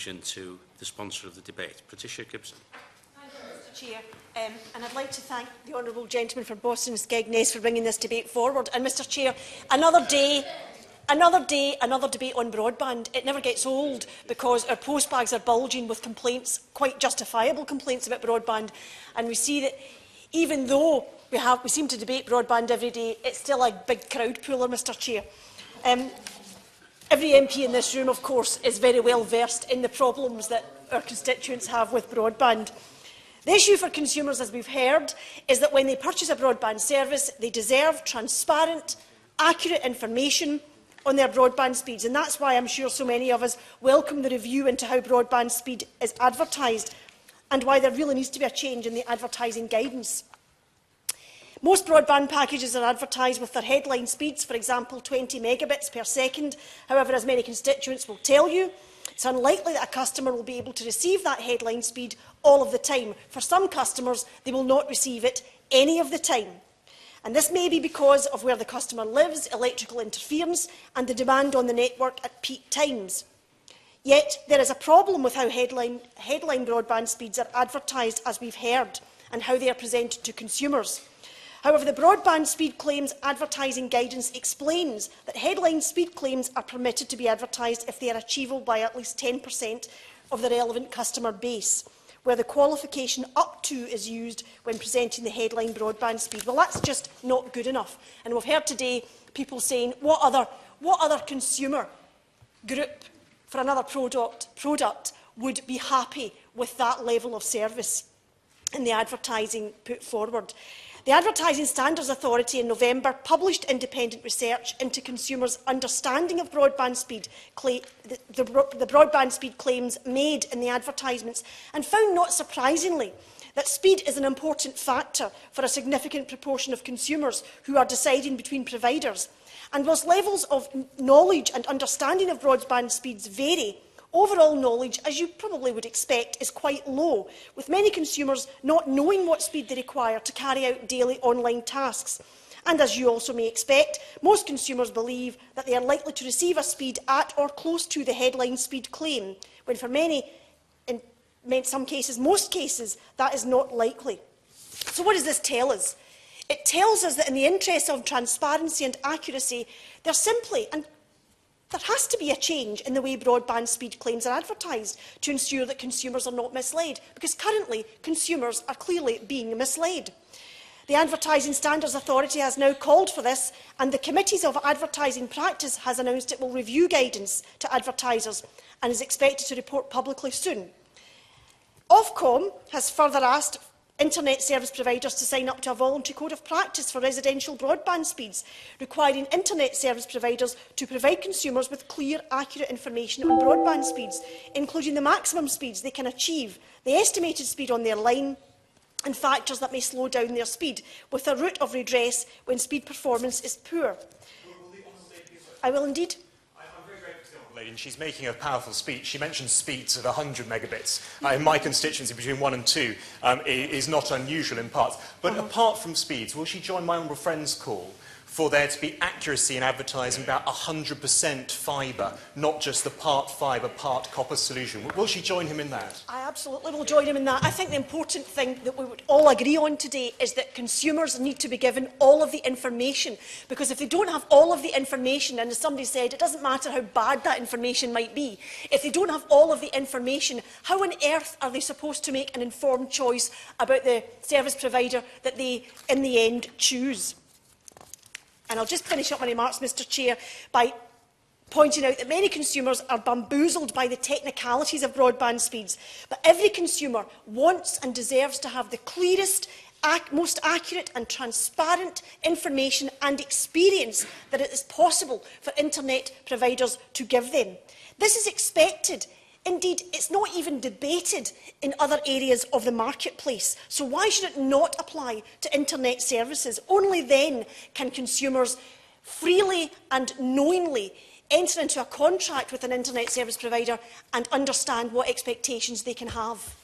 to the sponsor of the debate, Patricia Gibson. Thank you, Mr. Chair. And I'd like to thank the honourable gentleman for Boston Skegness for bringing this debate forward. And, Mr. Chair, another debate on broadband. It never gets old because our postbags are bulging with complaints, quite justifiable complaints about broadband. And we see that even though we seem to debate broadband every day, it's still a big crowd puller, Mr. Chair. Every MP in this room, of course, is very well versed in the problems that our constituents have with broadband. The issue for consumers, as we've heard, is that when they purchase a broadband service, they deserve transparent, accurate information on their broadband speeds. And that's why I'm sure so many of us welcome the review into how broadband speed is advertised and why there really needs to be a change in the advertising guidance. Most broadband packages are advertised with their headline speeds, for example, 20 megabits per second. However, as many constituents will tell you, it's unlikely that a customer will be able to receive that headline speed all of the time. For some customers, they will not receive it any of the time. And this may be because of where the customer lives, electrical interference, and the demand on the network at peak times. Yet, there is a problem with how headline broadband speeds are advertised, as we've heard, and how they are presented to consumers. However, the broadband speed claims advertising guidance explains that headline speed claims are permitted to be advertised if they are achievable by at least 10% of the relevant customer base, where the qualification up to is used when presenting the headline broadband speed. Well, that's just not good enough. And we've heard today people saying, what other consumer group for another product would be happy with that level of service in the advertising put forward. The Advertising Standards Authority in November published independent research into consumers' understanding of broadband speed, the broadband speed claims made in the advertisements, and found, not surprisingly, that speed is an important factor for a significant proportion of consumers who are deciding between providers. And whilst levels of knowledge and understanding of broadband speeds vary, overall knowledge, as you probably would expect, is quite low, with many consumers not knowing what speed they require to carry out daily online tasks. And as you also may expect, most consumers believe that they are likely to receive a speed at or close to the headline speed claim, when for many, in some cases, most cases, that is not likely. So what does this tell us? It tells us that in the interest of transparency and accuracy, there has to be a change in the way broadband speed claims are advertised to ensure that consumers are not misled, because currently consumers are clearly being misled. The Advertising Standards Authority has now called for this, and the Committees of Advertising Practice has announced it will review guidance to advertisers and is expected to report publicly soon. Ofcom has further asked internet service providers to sign up to a voluntary code of practice for residential broadband speeds, requiring internet service providers to provide consumers with clear, accurate information on broadband speeds, including the maximum speeds they can achieve, the estimated speed on their line, and factors that may slow down their speed, with a route of redress when speed performance is poor. I will indeed. And she's making a powerful speech. She mentioned speeds of 100 megabits. In my constituency, between 1 and 2 is not unusual in parts. But apart from speeds, will she join my honourable friend's call for there to be accuracy in advertising about 100% fibre, not just the part fibre, part copper solution? Will she join him in that? I absolutely will join him in that. I think the important thing that we would all agree on today is that consumers need to be given all of the information, because if they don't have all of the information, and as somebody said, it doesn't matter how bad that information might be, if they don't have all of the information, how on earth are they supposed to make an informed choice about the service provider that they, in the end, choose? And I'll just finish up my remarks, Mr. Chair, by pointing out that many consumers are bamboozled by the technicalities of broadband speeds. But every consumer wants and deserves to have the clearest, most accurate and transparent information and experience that it is possible for internet providers to give them. This is expected. Indeed, it's not even debated in other areas of the marketplace. So why should it not apply to internet services? Only then can consumers freely and knowingly enter into a contract with an internet service provider and understand what expectations they can have.